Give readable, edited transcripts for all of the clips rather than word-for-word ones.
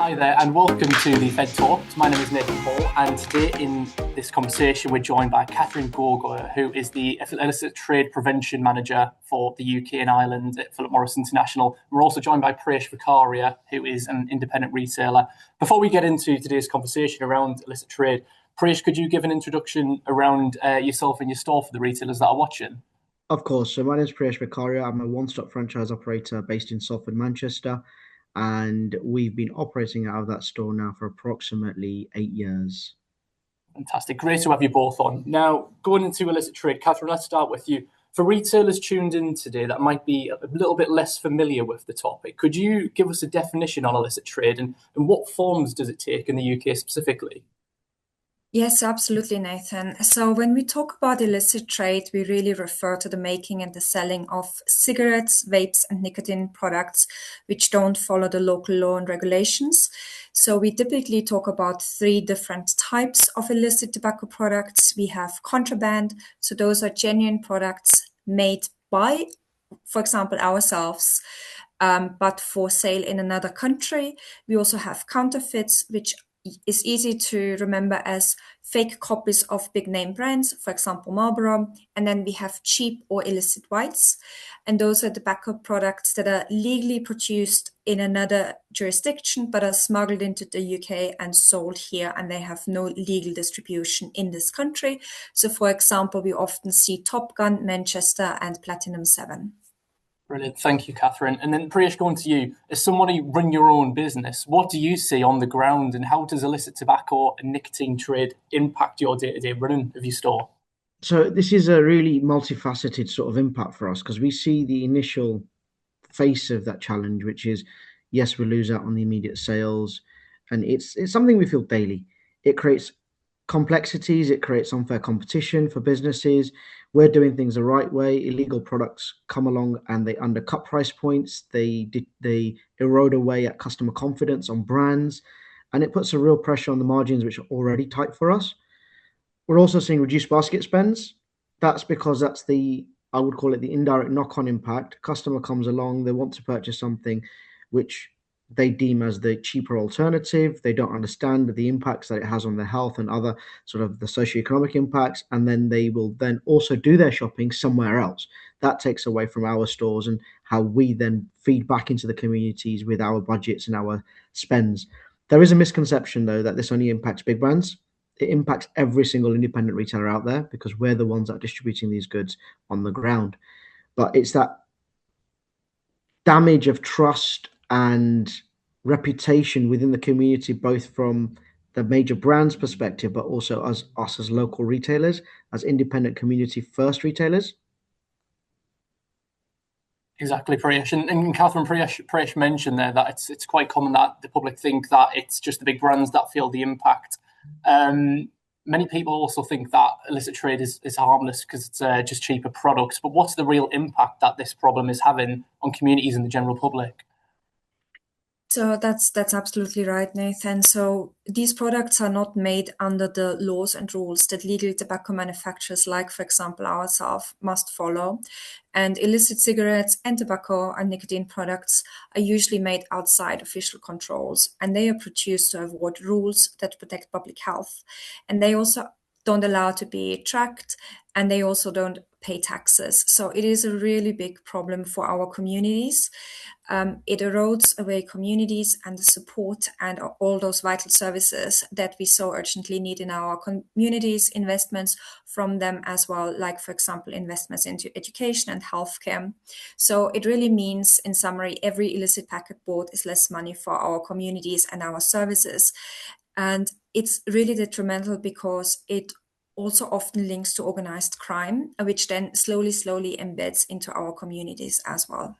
Hi there, and welcome to the Fed Talks. My name is Nathan Paul, and today in this conversation, we're joined by Catherine Goger, who is the Illicit Trade Prevention Manager for the UK and Ireland at Philip Morris International. We're also joined by Priyesh Vekaria, who is an independent retailer. Before we get into today's conversation around illicit trade, Priyesh, could you give an introduction around yourself and your store for the retailers that are watching? Of course. So my name is Priyesh Vekaria. I'm a one-stop franchise operator based in Salford, Manchester, and we've been operating out of that store now for approximately 8 years. Fantastic. Great to have you both on. Now, going into illicit trade, Catherine, let's start with you. For retailers tuned in today that might be a little bit less familiar with the topic, could you give us a definition on illicit trade and what forms does it take in the UK specifically? Yes, absolutely, Nathan. So when we talk about illicit trade, we really refer to the making and the selling of cigarettes, vapes, and nicotine products which don't follow the local law and regulations. So we typically talk about three different types of illicit tobacco products. We have contraband. So those are genuine products made by, for example, ourselves, but for sale in another country. We also have counterfeits, which is easy to remember as fake copies of big name brands, for example, Marlboro. And then we have cheap or illicit whites. And those are tobacco products that are legally produced in another jurisdiction, but are smuggled into the UK and sold here, and they have no legal distribution in this country. So, for example, we often see Top Gun, Manchester, and Platinum 7. Brilliant. Thank you, Catherine. And then, Priyesh, going to you. As someone who run your own business, what do you see on the ground and how does illicit tobacco and nicotine trade impact your day-to-day running of your store? So this is a really multifaceted sort of impact for us because we see the initial face of that challenge, which is, yes, we lose out on the immediate sales, and it's something we feel daily. It creates complexities, it creates unfair competition for businesses. We're doing things the right way. Illegal products come along and they undercut price points. They erode away at customer confidence on brands, and it puts a real pressure on the margins, which are already tight for us. We're also seeing reduced basket spends. That's because that's I would call it the indirect knock-on impact. Customer comes along, they want to purchase something which they deem as the cheaper alternative. They don't understand the impacts that it has on their health and other sort of the socioeconomic impacts. And then they will then also do their shopping somewhere else. That takes away from our stores and how we then feed back into the communities with our budgets and our spends. There is a misconception, though, that this only impacts big brands. It impacts every single independent retailer out there because we're the ones that are distributing these goods on the ground. But it's that damage of trust and reputation within the community, both from the major brands perspective, but also as us as local retailers, as independent community first retailers. Exactly, Priyesh. And Catherine, Priyesh mentioned there that it's quite common that the public think that it's just the big brands that feel the impact. Many people also think that illicit trade is harmless because it's just cheaper products. But what's the real impact that this problem is having on communities and the general public? So that's absolutely right, Nathan. So these products are not made under the laws and rules that legal tobacco manufacturers, like for example ourselves, must follow. And illicit cigarettes and tobacco and nicotine products are usually made outside official controls, and they are produced to avoid rules that protect public health. And they also don't allow to be tracked, and they also don't pay taxes. So it is a really big problem for our communities. It erodes away communities and the support and all those vital services that we so urgently need in our communities, investments from them as well, like, for example, investments into education and healthcare. So it really means, in summary, every illicit packet bought is less money for our communities and our services. And it's really detrimental because it also often links to organized crime, which then slowly embeds into our communities as well.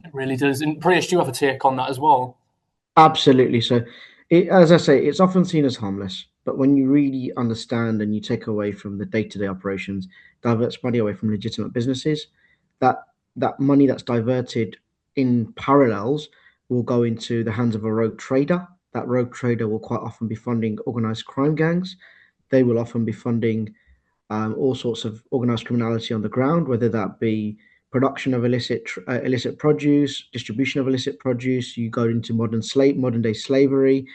It really does. And Priyesh, do you have a take on that as well? Absolutely. So, as I say, it's often seen as harmless, but when you really understand and you take away from the day-to-day operations, diverts money away from legitimate businesses, that that money that's diverted in parallels will go into the hands of a rogue trader. That rogue trader will quite often be funding organized crime gangs. They will often be funding all sorts of organized criminality on the ground, whether that be production of illicit produce, distribution of illicit produce. You go into modern day slavery.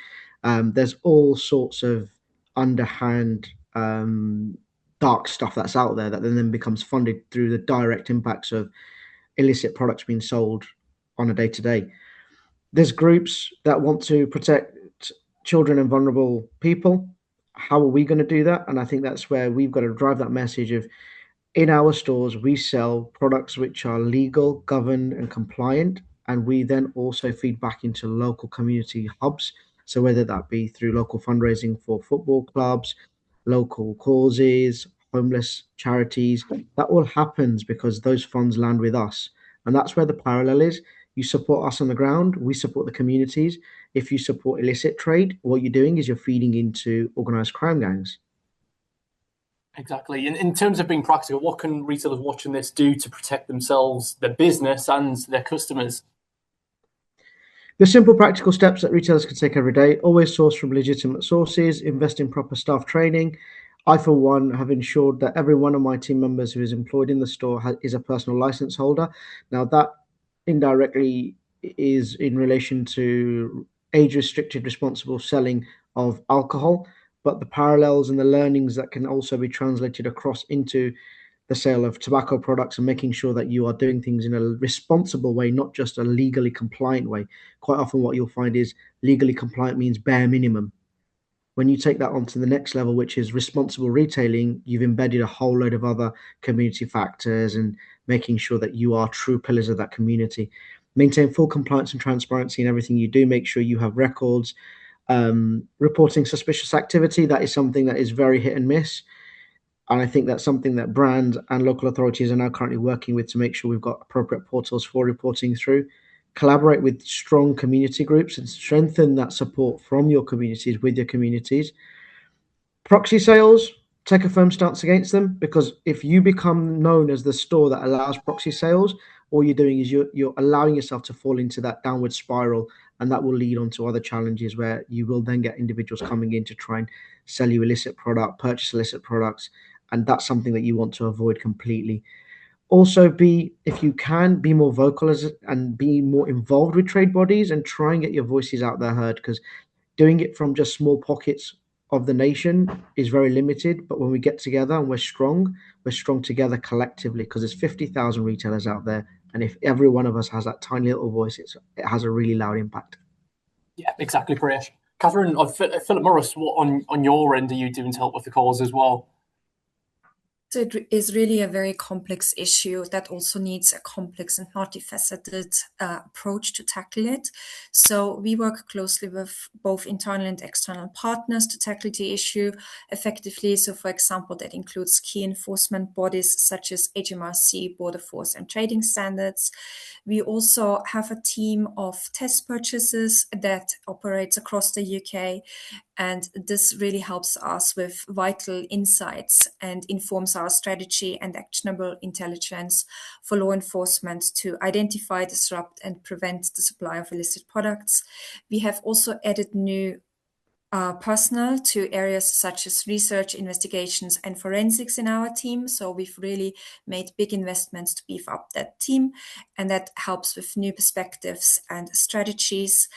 There's all sorts of underhand dark stuff that's out there that then becomes funded through the direct impacts of illicit products being sold on a day to day. There's groups that want to protect children and vulnerable people. How are we going to do that? And I think that's where we've got to drive that message of, in our stores, we sell products which are legal, governed, and compliant. And we then also feed back into local community hubs. So whether that be through local fundraising for football clubs, local causes, homeless charities, that all happens because those funds land with us. And that's where the parallel is. You support us on the ground, we support the communities. If you support illicit trade, what you're doing is you're feeding into organized crime gangs. Exactly. In terms of being practical, what can retailers watching this do to protect themselves, their business, and their customers? The simple practical steps that retailers can take every day: always source from legitimate sources, invest in proper staff training. I, for one, have ensured that every one of my team members who is employed in the store is a personal license holder. Now, that indirectly is in relation to age-restricted responsible selling of alcohol, but the parallels and the learnings that can also be translated across into the sale of tobacco products and making sure that you are doing things in a responsible way, not just a legally compliant way. Quite often what you'll find is legally compliant means bare minimum. When you take that on to the next level, which is responsible retailing, you've embedded a whole load of other community factors and making sure that you are true pillars of that community. Maintain full compliance and transparency in everything you do. Make sure you have records. Reporting suspicious activity, that is something that is very hit and miss. And I think that's something that brands and local authorities are now currently working with to make sure we've got appropriate portals for reporting through. Collaborate with strong community groups and strengthen that support from your communities with your communities. Proxy sales, take a firm stance against them, because if you become known as the store that allows proxy sales, all you're doing is you're allowing yourself to fall into that downward spiral, and that will lead on to other challenges where you will then get individuals coming in to try and sell you illicit product, purchase illicit products, and that's something that you want to avoid completely. Also, if you can, be more vocal and be more involved with trade bodies and try and get your voices out there heard, because doing it from just small pockets of the nation is very limited. But when we get together and we're strong together collectively, because there's 50,000 retailers out there. And if every one of us has that tiny little voice, it has a really loud impact. Yeah, exactly, Priyesh. Catherine, Philip Morris, what on your end are you doing to help with the cause as well? So it is really a very complex issue that also needs a complex and multifaceted approach to tackle it. So we work closely with both internal and external partners to tackle the issue effectively. So, for example, that includes key enforcement bodies such as HMRC, Border Force, and Trading Standards. We also have a team of test purchasers that operates across the UK. And this really helps us with vital insights and informs our strategy and actionable intelligence for law enforcement to identify, disrupt, and prevent the supply of illicit products. We have also added new personnel to areas such as research, investigations, and forensics in our team. So we've really made big investments to beef up that team, and that helps with new perspectives and strategies.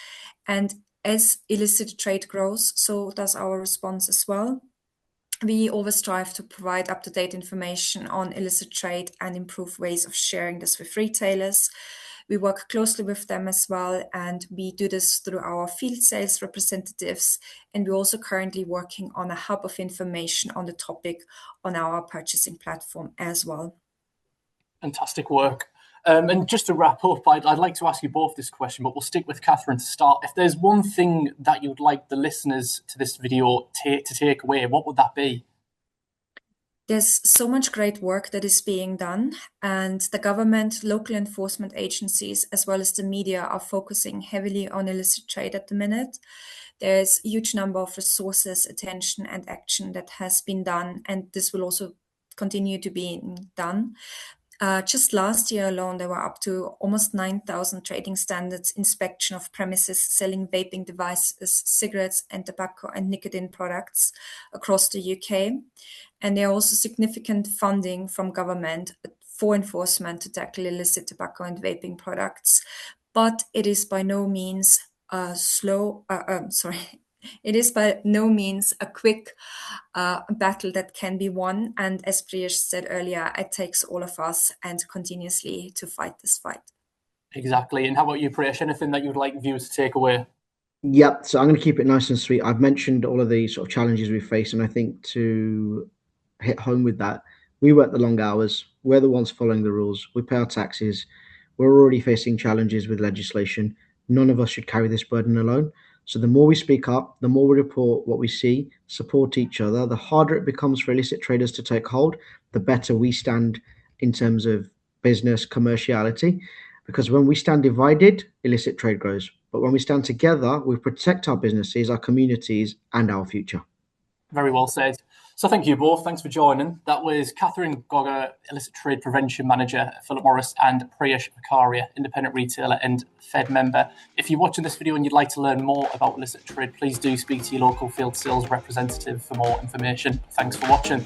And as illicit trade grows, so does our response as well. We always strive to provide up-to-date information on illicit trade and improve ways of sharing this with retailers. We work closely with them as well, and we do this through our field sales representatives. And we're also currently working on a hub of information on the topic on our purchasing platform as well. Fantastic work. And just to wrap up, I'd like to ask you both this question, but we'll stick with Catherine to start. If there's one thing that you'd like the listeners to this video to take away, what would that be? There's so much great work that is being done, and the government, local enforcement agencies, as well as the media are focusing heavily on illicit trade at the minute. There's a huge number of resources, attention, and action that has been done, and this will also continue to be done. Just last year alone, there were up to almost 9,000 trading standards inspection of premises selling vaping devices, cigarettes, and tobacco and nicotine products across the UK. And there are also significant funding from government for enforcement to tackle illicit tobacco and vaping products, but it is by no means it is by no means a quick battle that can be won. And as Priyesh said earlier, it takes all of us and continuously to fight this fight. Exactly. And how about you, Priyesh? Anything that you'd like viewers to take away? Yep. So I'm going to keep it nice and sweet. I've mentioned all of the sort of challenges we face, and I think to hit home with that, we work the long hours. We're the ones following the rules. We pay our taxes. We're already facing challenges with legislation. None of us should carry this burden alone. So the more we speak up, the more we report what we see, support each other, the harder it becomes for illicit traders to take hold, the better we stand in terms of business commerciality. Because when we stand divided, illicit trade grows. But when we stand together, we protect our businesses, our communities, and our future. Very well said. So thank you both. Thanks for joining. That was Catherine Goger, Illicit Trade Prevention Manager at Philip Morris, and Priyesh Vekaria, independent retailer and Fed member. If you're watching this video and you'd like to learn more about illicit trade, please do speak to your local field sales representative for more information. Thanks for watching.